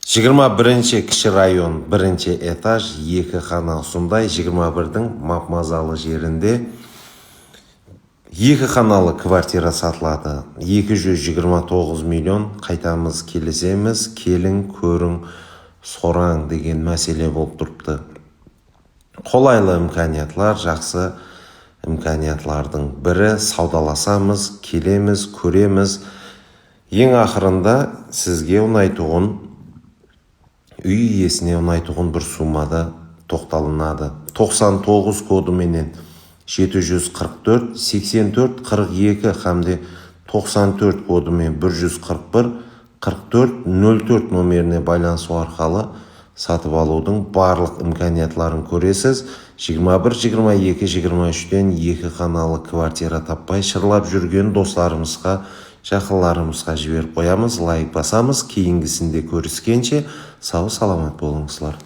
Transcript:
21-ші кіші район 1-ші этаж 2 қана ұсындай 21-дің мап-мазалы жерінде 2 қаналы квартира сатылады. 229 миллион. Қайтамыз келесеміз, келін көрің сораң деген мәселе болып тұрыпты. Қолайлы имканиятлар, жақсы имканиятлардың бірі. Саудаласамыз, келеміз, көреміз. Ең ақырында сізге ұнайтұғын, үй иесіне ұнайтұғын бір суммада тоқталынады. 99 кодыменен 744 84 42 хамде 94 кодымен 141 44 04 номеріне байланысу арқылы сатып алудың барлық имканиятларын көресіз. 21, 22, 23-тен 2 қаналы квартира таппай шырлап жүрген достарымызға, жақындарымызға жіберіп қоямыз, лайк басамыз. Кейінгісінде көріскенше сау саламат болыңызлар.